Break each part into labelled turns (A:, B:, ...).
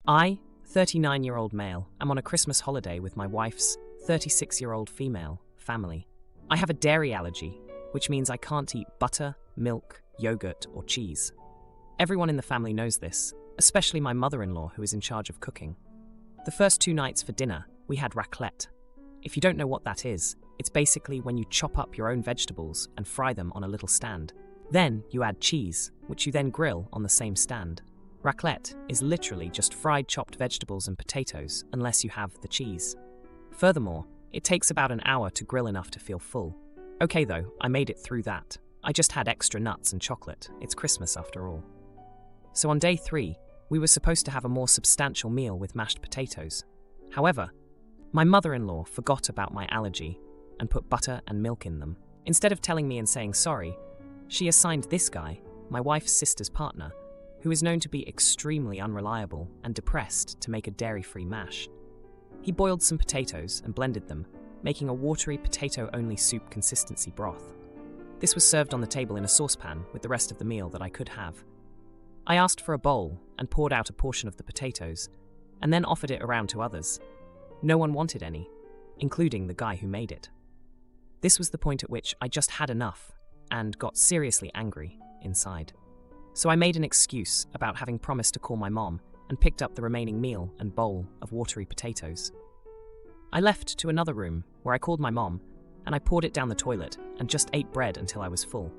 A: I, 39-year-old male, am on a Christmas holiday with my wife's 36-year-old female family. I have a dairy allergy, which means I can't eat butter, milk, yogurt, or cheese. Everyone in the family knows this, especially my mother-in-law who is in charge of cooking. The first 2 nights for dinner, we had raclette. If you don't know what that is, it's basically when you chop up your own vegetables and fry them on a little stand. Then you add cheese, which you then grill on the same stand. Raclette is literally just fried chopped vegetables and potatoes, unless you have the cheese. Furthermore, it takes about an hour to grill enough to feel full. Okay though, I made it through that. I just had extra nuts and chocolate. It's Christmas after all. So on day 3, we were supposed to have a more substantial meal with mashed potatoes. However, my mother-in-law forgot about my allergy and put butter and milk in them. Instead of telling me and saying sorry, she assigned this guy, my wife's sister's partner, who is known to be extremely unreliable and depressed, to make a dairy-free mash. He boiled some potatoes and blended them, making a watery potato-only soup consistency broth. This was served on the table in a saucepan with the rest of the meal that I could have. I asked for a bowl and poured out a portion of the potatoes, and then offered it around to others. No one wanted any, including the guy who made it. This was the point at which I just had enough and got seriously angry inside. So I made an excuse about having promised to call my mom and picked up the remaining meal and bowl of watery potatoes. I left to another room where I called my mom and I poured it down the toilet and just ate bread until I was full.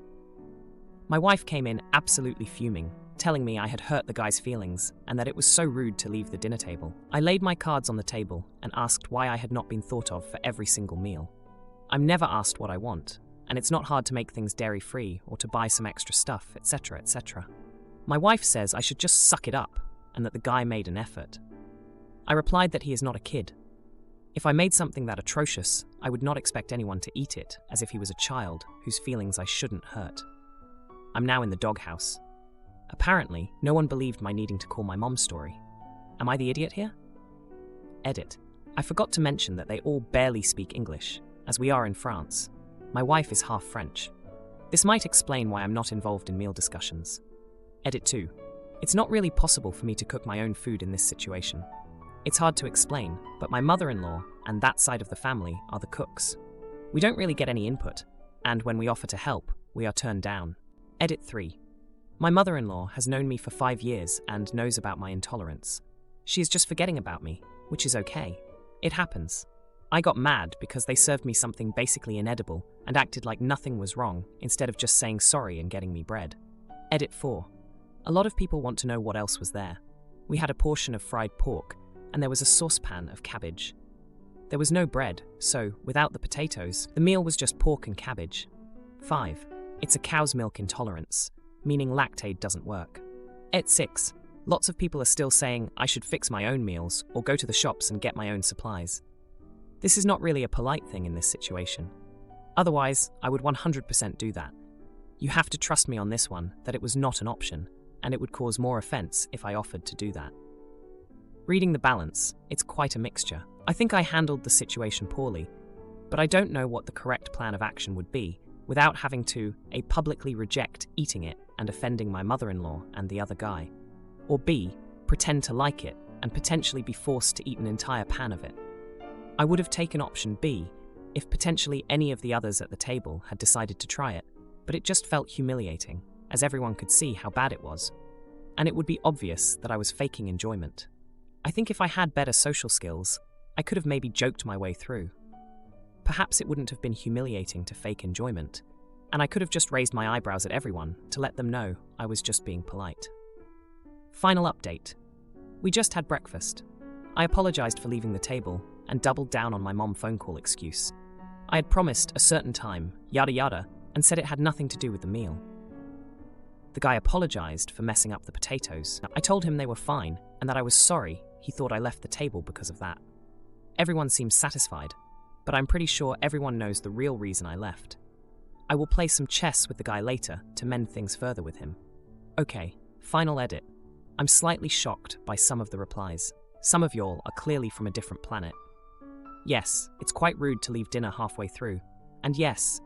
A: My wife came in absolutely fuming, telling me I had hurt the guy's feelings and that it was so rude to leave the dinner table. I laid my cards on the table and asked why I had not been thought of for every single meal. I'm never asked what I want, and it's not hard to make things dairy-free or to buy some extra stuff, etc., etc. My wife says I should just suck it up and that the guy made an effort. I replied that he is not a kid. If I made something that atrocious, I would not expect anyone to eat it as if he was a child whose feelings I shouldn't hurt. I'm now in the doghouse. Apparently, no one believed my needing to call my mom story. Am I the idiot here? Edit. I forgot to mention that they all barely speak English, as we are in France. My wife is half French. This might explain why I'm not involved in meal discussions. Edit 2. It's not really possible for me to cook my own food in this situation. It's hard to explain, but my mother-in-law and that side of the family are the cooks. We don't really get any input, and when we offer to help, we are turned down. Edit 3. My mother-in-law has known me for 5 years and knows about my intolerance. She is just forgetting about me, which is okay. It happens. I got mad because they served me something basically inedible and acted like nothing was wrong instead of just saying sorry and getting me bread. Edit 4. A lot of people want to know what else was there. We had a portion of fried pork and there was a saucepan of cabbage. There was no bread, so without the potatoes, the meal was just pork and cabbage. 5. It's a cow's milk intolerance, meaning lactate doesn't work. Edit 6. Lots of people are still saying I should fix my own meals or go to the shops and get my own supplies. This is not really a polite thing in this situation. Otherwise, I would 100% do that. You have to trust me on this one that it was not an option, and it would cause more offense if I offered to do that. Reading the balance, it's quite a mixture. I think I handled the situation poorly, but I don't know what the correct plan of action would be without having to A. publicly reject eating it and offending my mother-in-law and the other guy, or B. pretend to like it and potentially be forced to eat an entire pan of it. I would have taken option B if potentially any of the others at the table had decided to try it, but it just felt humiliating, as everyone could see how bad it was, and it would be obvious that I was faking enjoyment. I think if I had better social skills, I could have maybe joked my way through. Perhaps it wouldn't have been humiliating to fake enjoyment, and I could have just raised my eyebrows at everyone to let them know I was just being polite. Final update. We just had breakfast. I apologized for leaving the table and doubled down on my mom phone call excuse. I had promised a certain time, yada yada, and said it had nothing to do with the meal. The guy apologized for messing up the potatoes. I told him they were fine and that I was sorry he thought I left the table because of that. Everyone seems satisfied, but I'm pretty sure everyone knows the real reason I left. I will play some chess with the guy later to mend things further with him. Okay, final edit. I'm slightly shocked by some of the replies. Some of y'all are clearly from a different planet. Yes, it's quite rude to leave dinner halfway through. And yes,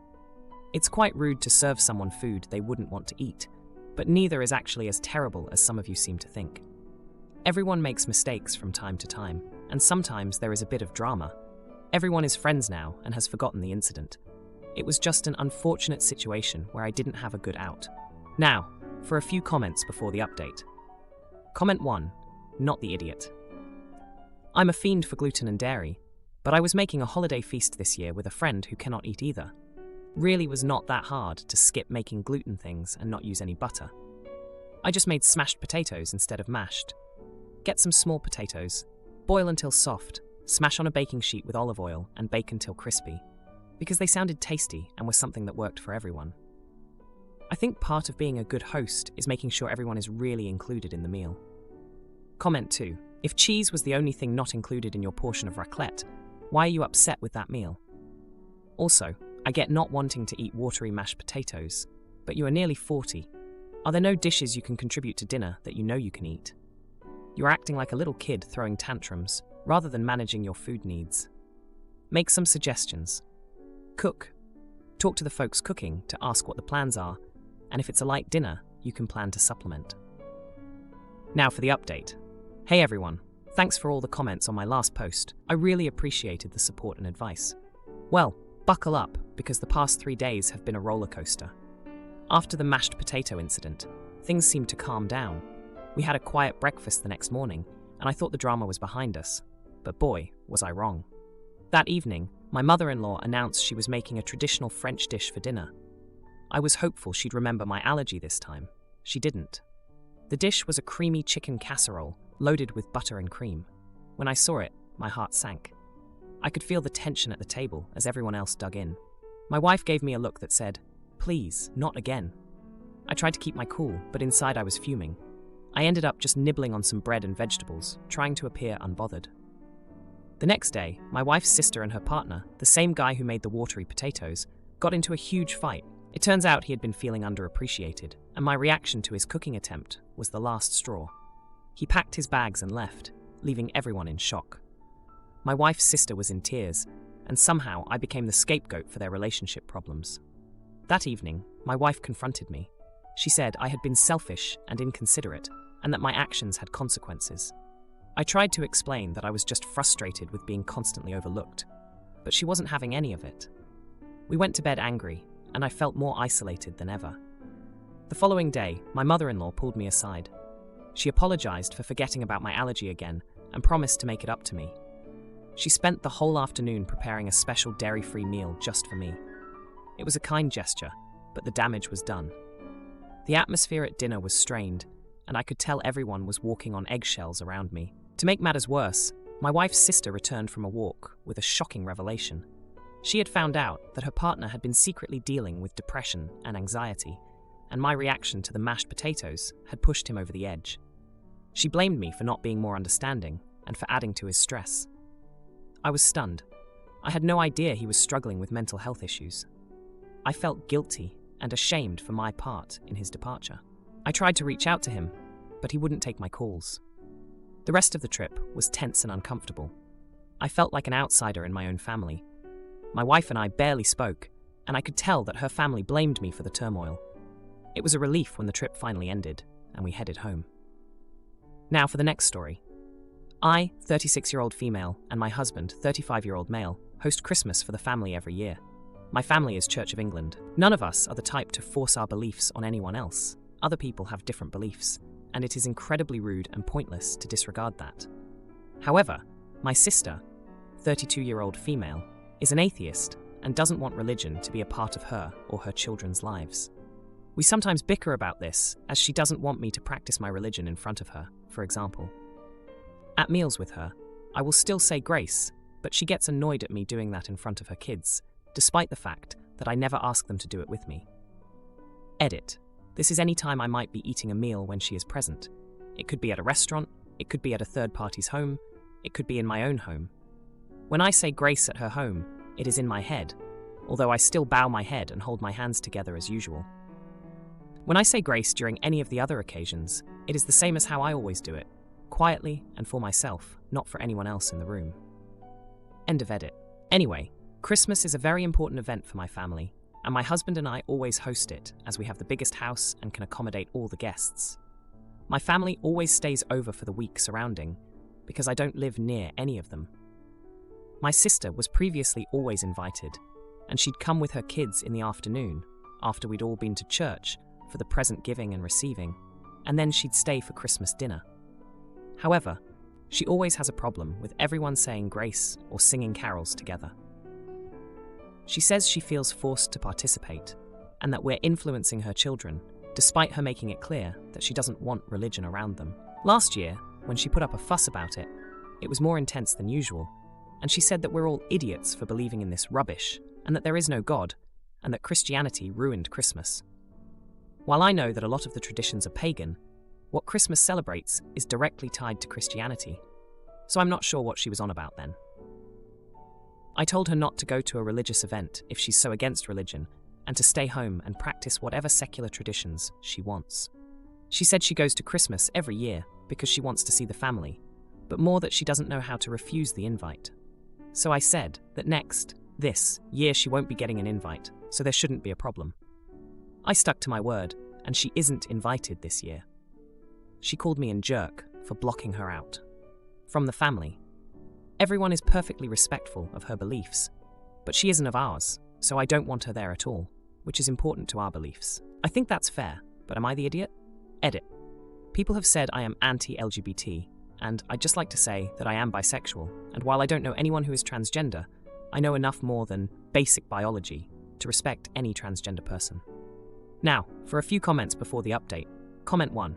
A: it's quite rude to serve someone food they wouldn't want to eat, but neither is actually as terrible as some of you seem to think. Everyone makes mistakes from time to time, and sometimes there is a bit of drama. Everyone is friends now and has forgotten the incident. It was just an unfortunate situation where I didn't have a good out. Now, for a few comments before the update. Comment 1. Not the idiot. I'm a fiend for gluten and dairy, but I was making a holiday feast this year with a friend who cannot eat either. Really was not that hard to skip making gluten things and not use any butter. I just made smashed potatoes instead of mashed. Get some small potatoes, boil until soft, smash on a baking sheet with olive oil and bake until crispy, because they sounded tasty and were something that worked for everyone. I think part of being a good host is making sure everyone is really included in the meal. Comment 2. If cheese was the only thing not included in your portion of raclette, why are you upset with that meal? Also, I get not wanting to eat watery mashed potatoes, but you are nearly 40. Are there no dishes you can contribute to dinner that you know you can eat? You are acting like a little kid throwing tantrums, rather than managing your food needs. Make some suggestions. Cook. Talk to the folks cooking to ask what the plans are, and if it's a light dinner, you can plan to supplement. Now for the update. Hey everyone, thanks for all the comments on my last post. I really appreciated the support and advice. Well, buckle up, because the past 3 days have been a roller coaster. After the mashed potato incident, things seemed to calm down. We had a quiet breakfast the next morning, and I thought the drama was behind us. But boy, was I wrong. That evening, my mother-in-law announced she was making a traditional French dish for dinner. I was hopeful she'd remember my allergy this time. She didn't. The dish was a creamy chicken casserole, loaded with butter and cream. When I saw it, my heart sank. I could feel the tension at the table as everyone else dug in. My wife gave me a look that said, "Please, not again." I tried to keep my cool, but inside I was fuming. I ended up just nibbling on some bread and vegetables, trying to appear unbothered. The next day, my wife's sister and her partner, the same guy who made the watery potatoes, got into a huge fight. It turns out he had been feeling underappreciated, and my reaction to his cooking attempt was the last straw. He packed his bags and left, leaving everyone in shock. My wife's sister was in tears, and somehow I became the scapegoat for their relationship problems. That evening, my wife confronted me. She said I had been selfish and inconsiderate, and that my actions had consequences. I tried to explain that I was just frustrated with being constantly overlooked, but she wasn't having any of it. We went to bed angry, and I felt more isolated than ever. The following day, my mother-in-law pulled me aside. She apologized for forgetting about my allergy again and promised to make it up to me. She spent the whole afternoon preparing a special dairy-free meal just for me. It was a kind gesture, but the damage was done. The atmosphere at dinner was strained, and I could tell everyone was walking on eggshells around me. To make matters worse, my wife's sister returned from a walk with a shocking revelation. She had found out that her partner had been secretly dealing with depression and anxiety, and my reaction to the mashed potatoes had pushed him over the edge. She blamed me for not being more understanding and for adding to his stress. I was stunned. I had no idea he was struggling with mental health issues. I felt guilty and ashamed for my part in his departure. I tried to reach out to him, but he wouldn't take my calls. The rest of the trip was tense and uncomfortable. I felt like an outsider in my own family. My wife and I barely spoke, and I could tell that her family blamed me for the turmoil. It was a relief when the trip finally ended, and we headed home. Now for the next story. I, 36-year-old female, and my husband, 35-year-old male, host Christmas for the family every year. My family is Church of England. None of us are the type to force our beliefs on anyone else. Other people have different beliefs, and it is incredibly rude and pointless to disregard that. However, my sister, 32-year-old female, is an atheist and doesn't want religion to be a part of her or her children's lives. We sometimes bicker about this, as she doesn't want me to practice my religion in front of her, for example. At meals with her, I will still say grace, but she gets annoyed at me doing that in front of her kids, despite the fact that I never ask them to do it with me. Edit. This is any time I might be eating a meal when she is present. It could be at a restaurant, it could be at a third party's home, it could be in my own home. When I say grace at her home, it is in my head, although I still bow my head and hold my hands together as usual. When I say grace during any of the other occasions, it is the same as how I always do it, quietly and for myself, not for anyone else in the room. End of edit. Anyway, Christmas is a very important event for my family, and my husband and I always host it, as we have the biggest house and can accommodate all the guests. My family always stays over for the week surrounding, because I don't live near any of them. My sister was previously always invited, and she'd come with her kids in the afternoon, after we'd all been to church for the present giving and receiving, and then she'd stay for Christmas dinner. However, she always has a problem with everyone saying grace or singing carols together. She says she feels forced to participate, and that we're influencing her children, despite her making it clear that she doesn't want religion around them. Last year, when she put up a fuss about it, it was more intense than usual, and she said that we're all idiots for believing in this rubbish, and that there is no God, and that Christianity ruined Christmas. While I know that a lot of the traditions are pagan, what Christmas celebrates is directly tied to Christianity, so I'm not sure what she was on about then. I told her not to go to a religious event if she's so against religion, and to stay home and practice whatever secular traditions she wants. She said she goes to Christmas every year because she wants to see the family, but more that she doesn't know how to refuse the invite. So I said that this year she won't be getting an invite, so there shouldn't be a problem. I stuck to my word, and she isn't invited this year. She called me a jerk for blocking her out. From the family. Everyone is perfectly respectful of her beliefs, but she isn't of ours, so I don't want her there at all, which is important to our beliefs. I think that's fair, but am I the idiot? Edit. People have said I am anti-LGBT, and I'd just like to say that I am bisexual, and while I don't know anyone who is transgender, I know enough more than basic biology to respect any transgender person. Now, for a few comments before the update. Comment 1.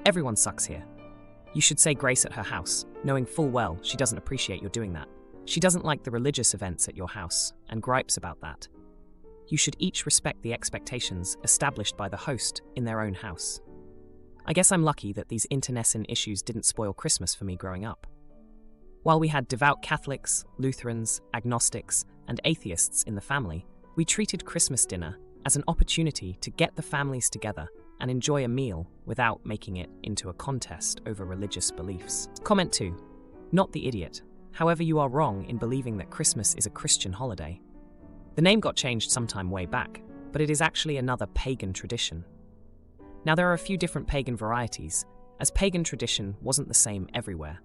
A: Everyone sucks here. You should say grace at her house, knowing full well she doesn't appreciate your doing that. She doesn't like the religious events at your house, and gripes about that. You should each respect the expectations established by the host in their own house. I guess I'm lucky that these internecine issues didn't spoil Christmas for me growing up. While we had devout Catholics, Lutherans, agnostics, and atheists in the family, we treated Christmas dinner as an opportunity to get the families together and enjoy a meal without making it into a contest over religious beliefs. Comment 2. Not the idiot. However, you are wrong in believing that Christmas is a Christian holiday. The name got changed sometime way back, but it is actually another pagan tradition. Now, there are a few different pagan varieties, as pagan tradition wasn't the same everywhere.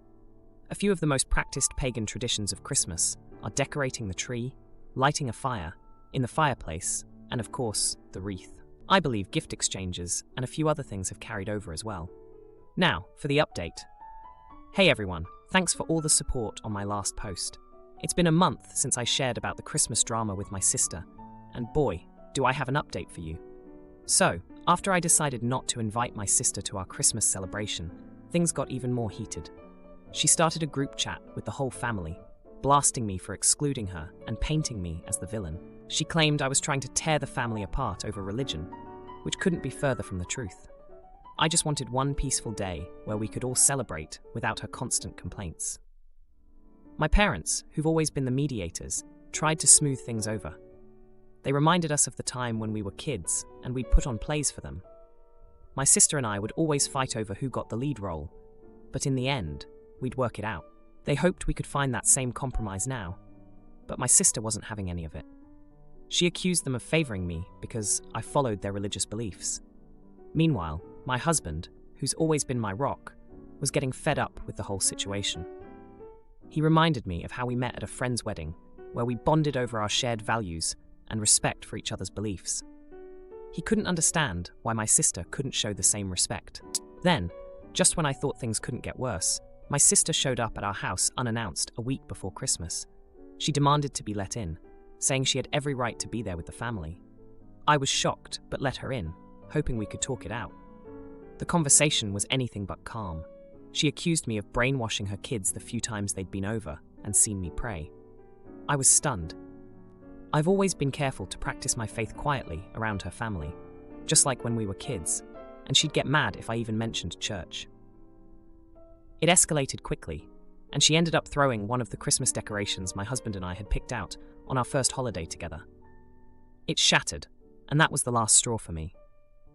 A: A few of the most practiced pagan traditions of Christmas are decorating the tree, lighting a fire, in the fireplace, and of course, the wreath. I believe gift exchanges and a few other things have carried over as well. Now, for the update. Hey everyone, thanks for all the support on my last post. It's been a month since I shared about the Christmas drama with my sister, and boy, do I have an update for you. So, after I decided not to invite my sister to our Christmas celebration, things got even more heated. She started a group chat with the whole family, blasting me for excluding her and painting me as the villain. She claimed I was trying to tear the family apart over religion, which couldn't be further from the truth. I just wanted one peaceful day where we could all celebrate without her constant complaints. My parents, who've always been the mediators, tried to smooth things over. They reminded us of the time when we were kids and we'd put on plays for them. My sister and I would always fight over who got the lead role, but in the end, we'd work it out. They hoped we could find that same compromise now, but my sister wasn't having any of it. She accused them of favoring me because I followed their religious beliefs. Meanwhile, my husband, who's always been my rock, was getting fed up with the whole situation. He reminded me of how we met at a friend's wedding, where we bonded over our shared values and respect for each other's beliefs. He couldn't understand why my sister couldn't show the same respect. Then, just when I thought things couldn't get worse, my sister showed up at our house unannounced a week before Christmas. She demanded to be let in, saying she had every right to be there with the family. I was shocked, but let her in, hoping we could talk it out. The conversation was anything but calm. She accused me of brainwashing her kids the few times they'd been over and seen me pray. I was stunned. I've always been careful to practice my faith quietly around her family, just like when we were kids, and she'd get mad if I even mentioned church. It escalated quickly, and she ended up throwing one of the Christmas decorations my husband and I had picked out on our first holiday together. It shattered, and that was the last straw for me.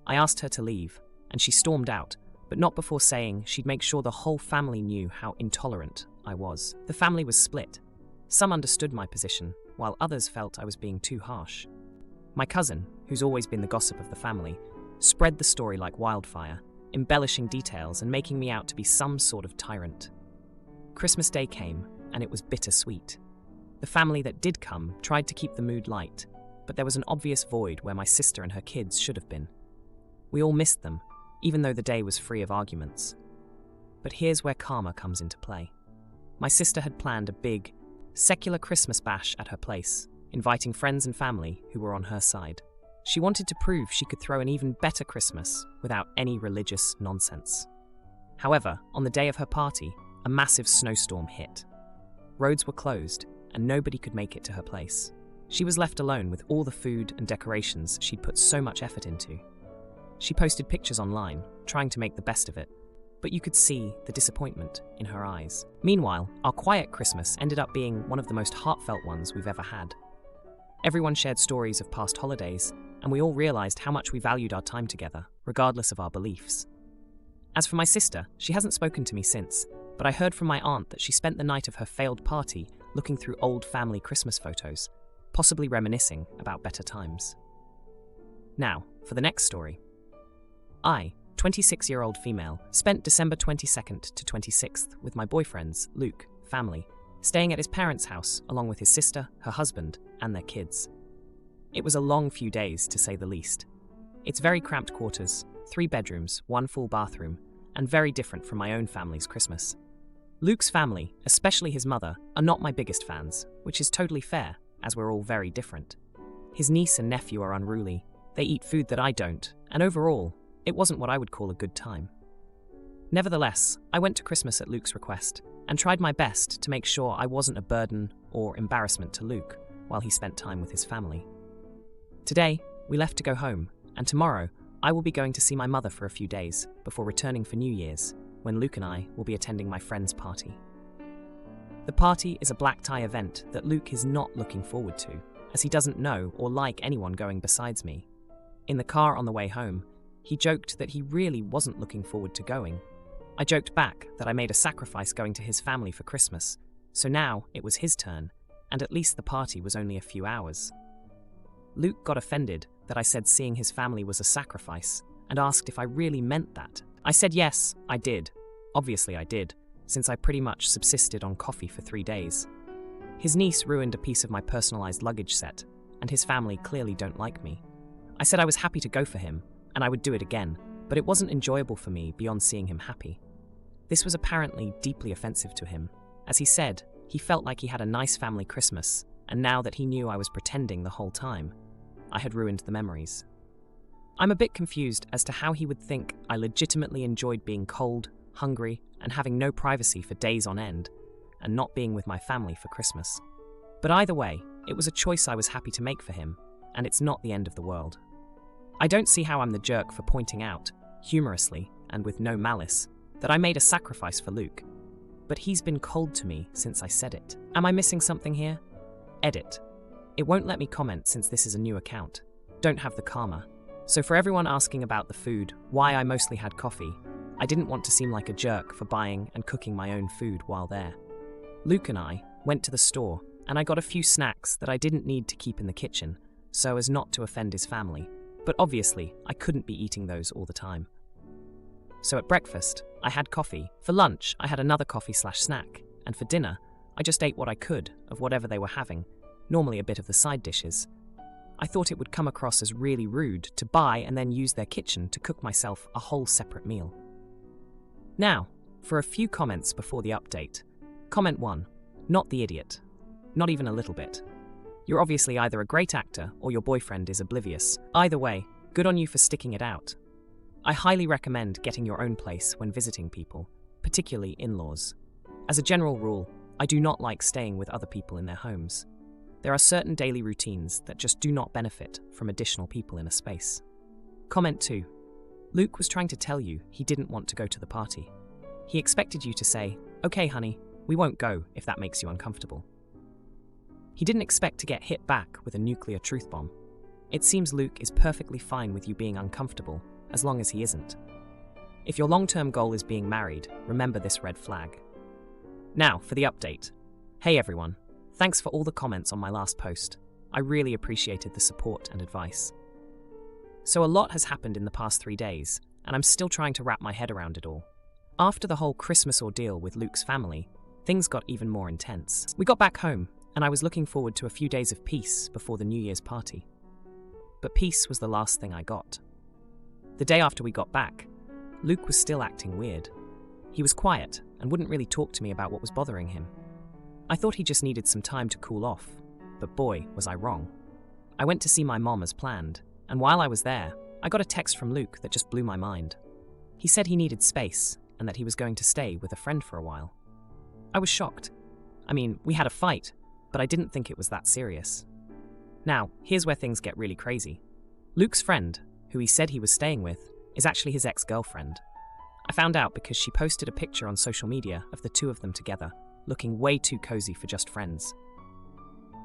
A: I asked her to leave, and she stormed out, but not before saying she'd make sure the whole family knew how intolerant I was. The family was split. Some understood my position, while others felt I was being too harsh. My cousin, who's always been the gossip of the family, spread the story like wildfire, embellishing details and making me out to be some sort of tyrant. Christmas Day came, and it was bittersweet. The family that did come tried to keep the mood light, but there was an obvious void where my sister and her kids should have been. We all missed them, even though the day was free of arguments. But here's where karma comes into play. My sister had planned a big, secular Christmas bash at her place, inviting friends and family who were on her side. She wanted to prove she could throw an even better Christmas without any religious nonsense. However, on the day of her party, a massive snowstorm hit. Roads were closed, and nobody could make it to her place. She was left alone with all the food and decorations she'd put so much effort into. She posted pictures online, trying to make the best of it, but you could see the disappointment in her eyes. Meanwhile, our quiet Christmas ended up being one of the most heartfelt ones we've ever had. Everyone shared stories of past holidays, and we all realized how much we valued our time together, regardless of our beliefs. As for my sister, she hasn't spoken to me since, but I heard from my aunt that she spent the night of her failed party looking through old family Christmas photos, possibly reminiscing about better times. Now, for the next story. I, 26-year-old female, spent December 22nd to 26th with my boyfriend's, Luke, family, staying at his parents' house along with his sister, her husband, and their kids. It was a long few days, to say the least. It's very cramped quarters, 3 bedrooms, 1 full bathroom, and very different from my own family's Christmas. Luke's family, especially his mother, are not my biggest fans, which is totally fair, as we're all very different. His niece and nephew are unruly, they eat food that I don't, and overall, it wasn't what I would call a good time. Nevertheless, I went to Christmas at Luke's request, and tried my best to make sure I wasn't a burden or embarrassment to Luke while he spent time with his family. Today, we left to go home, and tomorrow, I will be going to see my mother for a few days before returning for New Year's, when Luke and I will be attending my friend's party. The party is a black tie event that Luke is not looking forward to, as he doesn't know or like anyone going besides me. In the car on the way home, he joked that he really wasn't looking forward to going. I joked back that I made a sacrifice going to his family for Christmas, so now it was his turn, and at least the party was only a few hours. Luke got offended that I said seeing his family was a sacrifice, and asked if I really meant that. I said yes, I did. Obviously I did, since I pretty much subsisted on coffee for 3 days. His niece ruined a piece of my personalized luggage set, and his family clearly don't like me. I said I was happy to go for him, and I would do it again, but it wasn't enjoyable for me beyond seeing him happy. This was apparently deeply offensive to him. As he said, he felt like he had a nice family Christmas, and now that he knew I was pretending the whole time, I had ruined the memories. I'm a bit confused as to how he would think I legitimately enjoyed being cold, hungry, and having no privacy for days on end, and not being with my family for Christmas. But either way, it was a choice I was happy to make for him, and it's not the end of the world. I don't see how I'm the jerk for pointing out, humorously and with no malice, that I made a sacrifice for Luke. But he's been cold to me since I said it. Am I missing something here? Edit. It won't let me comment since this is a new account. Don't have the karma. So for everyone asking about the food, why I mostly had coffee, I didn't want to seem like a jerk for buying and cooking my own food while there. Luke and I went to the store, and I got a few snacks that I didn't need to keep in the kitchen, so as not to offend his family. But obviously, I couldn't be eating those all the time. So at breakfast, I had coffee. For lunch, I had another coffee/snack. And for dinner, I just ate what I could of whatever they were having, normally a bit of the side dishes. I thought it would come across as really rude to buy and then use their kitchen to cook myself a whole separate meal. Now, for a few comments before the update. Comment 1. Not the idiot. Not even a little bit. You're obviously either a great actor or your boyfriend is oblivious. Either way, good on you for sticking it out. I highly recommend getting your own place when visiting people, particularly in-laws. As a general rule, I do not like staying with other people in their homes. There are certain daily routines that just do not benefit from additional people in a space. Comment 2. Luke was trying to tell you he didn't want to go to the party. He expected you to say, "Okay, honey, we won't go if that makes you uncomfortable." He didn't expect to get hit back with a nuclear truth bomb. It seems Luke is perfectly fine with you being uncomfortable, as long as he isn't. If your long-term goal is being married, remember this red flag. Now, for the update. Hey everyone, thanks for all the comments on my last post. I really appreciated the support and advice. So a lot has happened in the past 3 days, and I'm still trying to wrap my head around it all. After the whole Christmas ordeal with Luke's family, things got even more intense. We got back home, and I was looking forward to a few days of peace before the New Year's party. But peace was the last thing I got. The day after we got back, Luke was still acting weird. He was quiet and wouldn't really talk to me about what was bothering him. I thought he just needed some time to cool off, but boy, was I wrong. I went to see my mom as planned, and while I was there, I got a text from Luke that just blew my mind. He said he needed space and that he was going to stay with a friend for a while. I was shocked. I mean, we had a fight, but I didn't think it was that serious. Now, here's where things get really crazy. Luke's friend, who he said he was staying with, is actually his ex-girlfriend. I found out because she posted a picture on social media of the two of them together, looking way too cozy for just friends.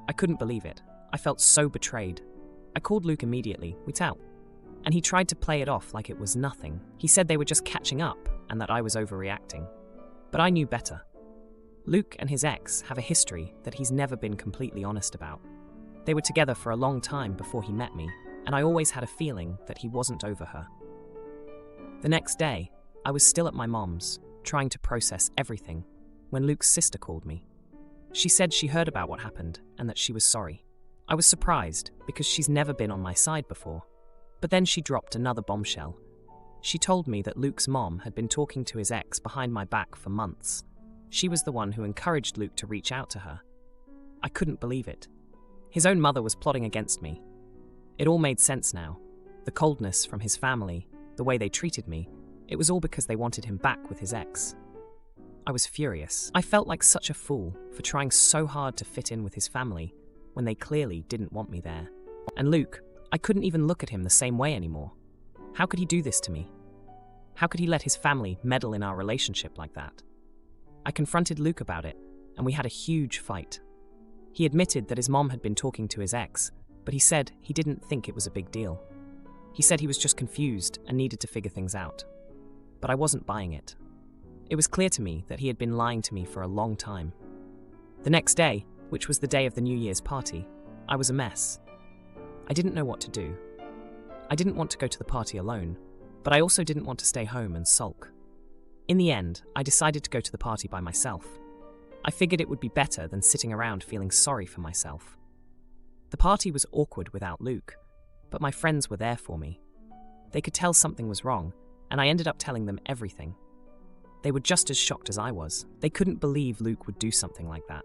A: I couldn't believe it. I felt so betrayed. I called Luke immediately, we'd out, and he tried to play it off like it was nothing. He said they were just catching up and that I was overreacting. But I knew better. Luke and his ex have a history that he's never been completely honest about. They were together for a long time before he met me, and I always had a feeling that he wasn't over her. The next day, I was still at my mom's, trying to process everything, when Luke's sister called me. She said she heard about what happened and that she was sorry. I was surprised because she's never been on my side before. But then she dropped another bombshell. She told me that Luke's mom had been talking to his ex behind my back for months. She was the one who encouraged Luke to reach out to her. I couldn't believe it. His own mother was plotting against me. It all made sense now. The coldness from his family, the way they treated me, it was all because they wanted him back with his ex. I was furious. I felt like such a fool for trying so hard to fit in with his family when they clearly didn't want me there. And Luke, I couldn't even look at him the same way anymore. How could he do this to me? How could he let his family meddle in our relationship like that? I confronted Luke about it, and we had a huge fight. He admitted that his mom had been talking to his ex, but he said he didn't think it was a big deal. He said he was just confused and needed to figure things out. But I wasn't buying it. It was clear to me that he had been lying to me for a long time. The next day, which was the day of the New Year's party, I was a mess. I didn't know what to do. I didn't want to go to the party alone, but I also didn't want to stay home and sulk. In the end, I decided to go to the party by myself. I figured it would be better than sitting around feeling sorry for myself. The party was awkward without Luke, but my friends were there for me. They could tell something was wrong, and I ended up telling them everything. They were just as shocked as I was. They couldn't believe Luke would do something like that.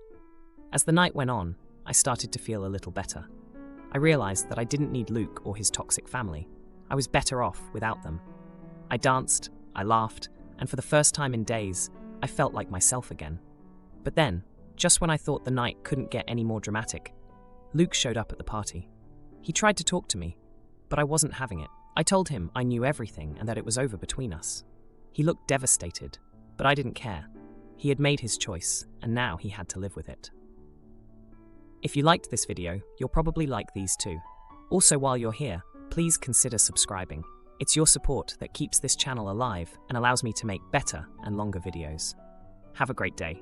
A: As the night went on, I started to feel a little better. I realized that I didn't need Luke or his toxic family. I was better off without them. I danced, I laughed, and for the first time in days, I felt like myself again. But then, just when I thought the night couldn't get any more dramatic, Luke showed up at the party. He tried to talk to me, but I wasn't having it. I told him I knew everything and that it was over between us. He looked devastated, but I didn't care. He had made his choice, and now he had to live with it. If you liked this video, you'll probably like these too. Also, while you're here, please consider subscribing. It's your support that keeps this channel alive and allows me to make better and longer videos. Have a great day.